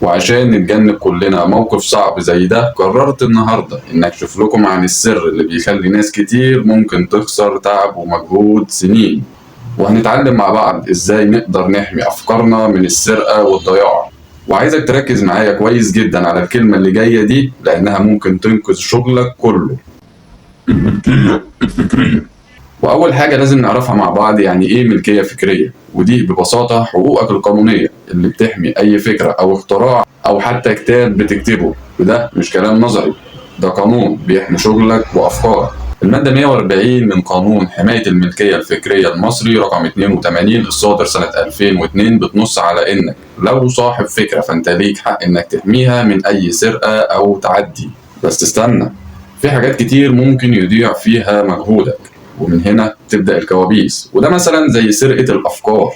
وعشان نتجنب كلنا موقف صعب زي ده، قررت النهاردة إن أكشف لكم عن السر اللي بيخلي ناس كتير ممكن تخسر تعب ومجهود سنين، وهنتعلم مع بعض إزاي نقدر نحمي أفكارنا من السرقة والضياع. وعايزك تركز معايا كويس جدا على الكلمة اللي جاية دي، لأنها ممكن تنقذ شغلك كله. الملكية الفكرية. وأول حاجة لازم نعرفها مع بعض يعني إيه ملكية فكرية، ودي ببساطة حقوقك القانونية اللي بتحمي أي فكرة أو اختراع أو حتى كتاب بتكتبه، وده مش كلام نظري، ده قانون بيحمي شغلك وأفكارك. المادة 140 من قانون حماية الملكية الفكرية المصري رقم 82 الصادر سنة 2002 بتنص على إنك لو صاحب فكرة فأنت ليك حق إنك تحميها من أي سرقة أو تعدي. بس استنى، في حاجات كتير ممكن يضيع فيها مجهودك، ومن هنا تبدأ الكوابيس، وده مثلا زي سرقة الأفكار.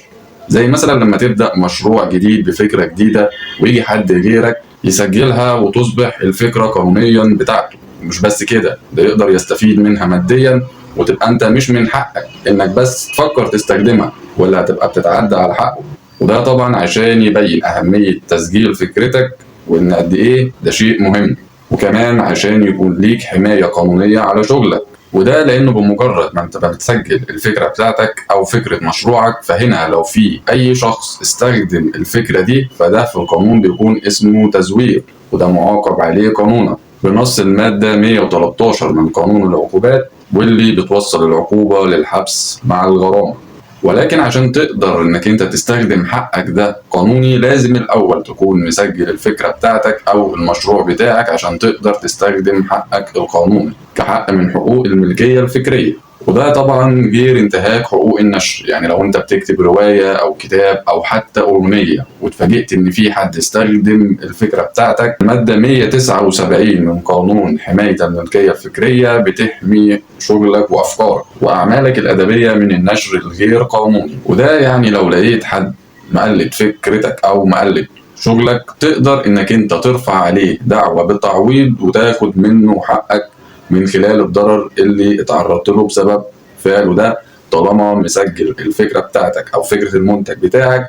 زي مثلا لما تبدأ مشروع جديد بفكرة جديدة ويجي حد غيرك يسجلها وتصبح الفكرة قانونيا بتاعته. مش بس كده، ده يقدر يستفيد منها ماديا، وتبقى انت مش من حقك انك بس تفكر تستخدمها، ولا هتبقى بتتعدى على حقه. وده طبعا عشان يبين أهمية تسجيل فكرتك وإن قد إيه ده شيء مهم، وكمان عشان يكون ليك حماية قانونية على شغلك. وده لأنه بمجرد ما أنت بتسجل الفكرة بتاعتك أو فكرة مشروعك، فهنا لو في أي شخص استخدم الفكرة دي فده في القانون بيكون اسمه تزوير، وده معاقب عليه قانونا بنص المادة 113 من قانون العقوبات، واللي بتوصل العقوبة للحبس مع الغرامة. ولكن عشان تقدر انك انت تستخدم حقك ده قانوني، لازم الاول تكون مسجل الفكرة بتاعتك او المشروع بتاعك عشان تقدر تستخدم حقك القانوني كحق من حقوق الملكية الفكرية. وده طبعا غير انتهاك حقوق النشر، يعني لو انت بتكتب رواية او كتاب او حتى اغنية واتفاجئت ان في حد استخدم الفكرة بتاعتك، المادة 179 من قانون حماية الملكية الفكرية بتحمي شغلك وافكارك واعمالك الادبية من النشر الغير قانوني. وده يعني لو لقيت حد مقلد فكرتك او مقلد شغلك، تقدر انك انت ترفع عليه دعوة بالتعويض وتاخد منه حقك من خلال الضرر اللي اتعرضت له بسبب فعله ده، طالما مسجل الفكرة بتاعتك أو فكرة المنتج بتاعك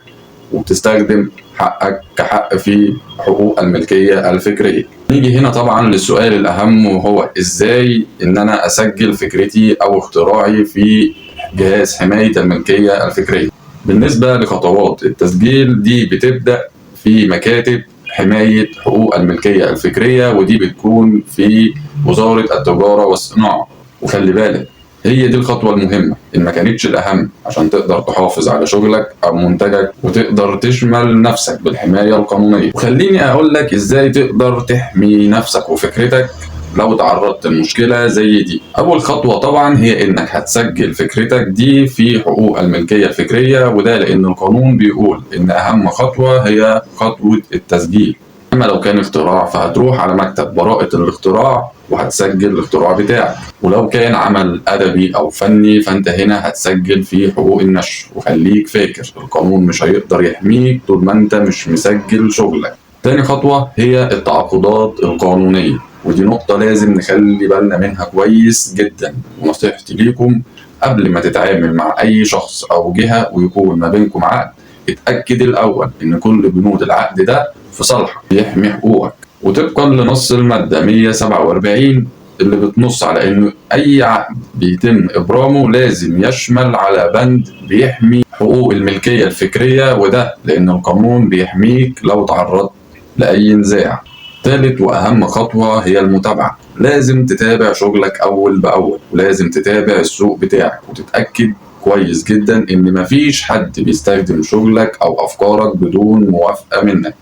وبتستخدم حقك كحق في حقوق الملكية الفكرية. نيجي هنا طبعا للسؤال الأهم، وهو إزاي إن أنا أسجل فكرتي أو اختراعي في جهاز حماية الملكية الفكرية. بالنسبة لخطوات التسجيل دي، بتبدأ في مكاتب حماية حقوق الملكية الفكرية، ودي بتكون في وزارة التجارة والصناعة. وخلي بالك، هي دي الخطوة المهمة إن ما كانتش الأهم، عشان تقدر تحافظ على شغلك أو منتجك وتقدر تشمل نفسك بالحماية القانونية. وخليني أقول لك إزاي تقدر تحمي نفسك وفكرتك لو تعرضت لمشكلة زي دي. أول خطوة طبعا هي إنك هتسجل فكرتك دي في حقوق الملكية الفكرية، وده لأن القانون بيقول إن أهم خطوة هي خطوة التسجيل. أما لو كان اختراع فهتروح على مكتب براءة الاختراع وهتسجل الاختراع بتاعك، ولو كان عمل أدبي أو فني فأنت هنا هتسجل في حقوق النشر. وخليك فاكر، القانون مش هيقدر يحميك طول ما أنت مش مسجل شغلك. تاني خطوة هي التعاقدات القانونية، ودي نقطة لازم نخلي بالنا منها كويس جدا. ونصيحتي ليكم، قبل ما تتعامل مع أي شخص أو جهة ويكون ما بينكم عقد، اتأكد الأول إن كل بنود العقد ده في صالحك بيحمي حقوقك. وطبقا لنص المادة 147 اللي بتنص على إن أي عقد بيتم إبرامه لازم يشمل على بند بيحمي حقوق الملكية الفكرية، وده لأن القانون بيحميك لو تعرضت لأي نزاع. ثالث وأهم خطوة هي المتابعة. لازم تتابع شغلك أول بأول، ولازم تتابع السوق بتاعك وتتأكد كويس جدا إن مفيش حد بيستخدم شغلك أو أفكارك بدون موافقة منك.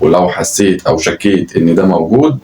ولو حسيت أو شكيت إن ده موجود،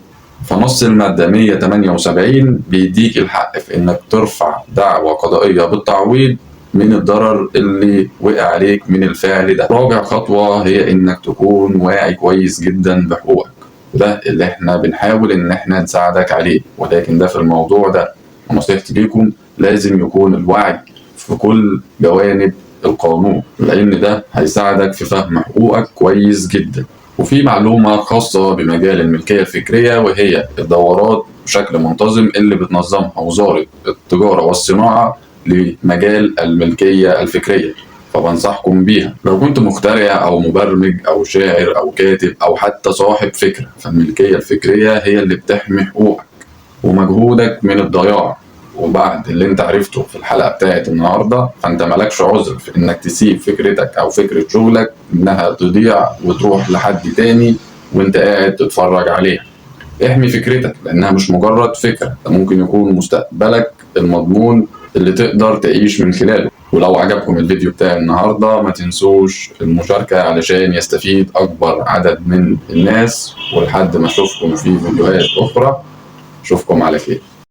فنص المادة 178 بيديك الحق في إنك ترفع دعوى قضائية بالتعويض من الضرر اللي وقع عليك من الفعل ده. رابع خطوة هي إنك تكون واعي كويس جدا بحقوقك، وده اللي احنا بنحاول إن احنا نساعدك عليه. ولكن ده في الموضوع ده ونصيحتي ليكم، لازم يكون الوعي في كل جوانب القانون، لأن ده هيساعدك في فهم حقوقك كويس جدا. وفي معلومة خاصة بمجال الملكية الفكرية، وهي الدورات بشكل منتظم اللي بتنظمها وزارة التجارة والصناعة لمجال الملكية الفكرية. فبنصحكم بيها. لو كنت مخترع أو مبرمج أو شاعر أو كاتب أو حتى صاحب فكرة، فالملكية الفكرية هي اللي بتحمي حقوقك ومجهودك من الضياع. وبعد اللي انت عرفته في الحلقة بتاعت النهاردة، فانت مالكش عذر في انك تسيب فكرتك او فكرة شغلك انها تضيع وتروح لحد تاني وانت قاعد تتفرج عليها. احمي فكرتك لانها مش مجرد فكرة، ده ممكن يكون مستقبلك المضمون اللي تقدر تعيش من خلاله. ولو عجبكم الفيديو بتاع النهاردة ما تنسوش المشاركة علشان يستفيد اكبر عدد من الناس. ولحد ما اشوفكم في فيديوهات اخرى، اشوفكم على خير.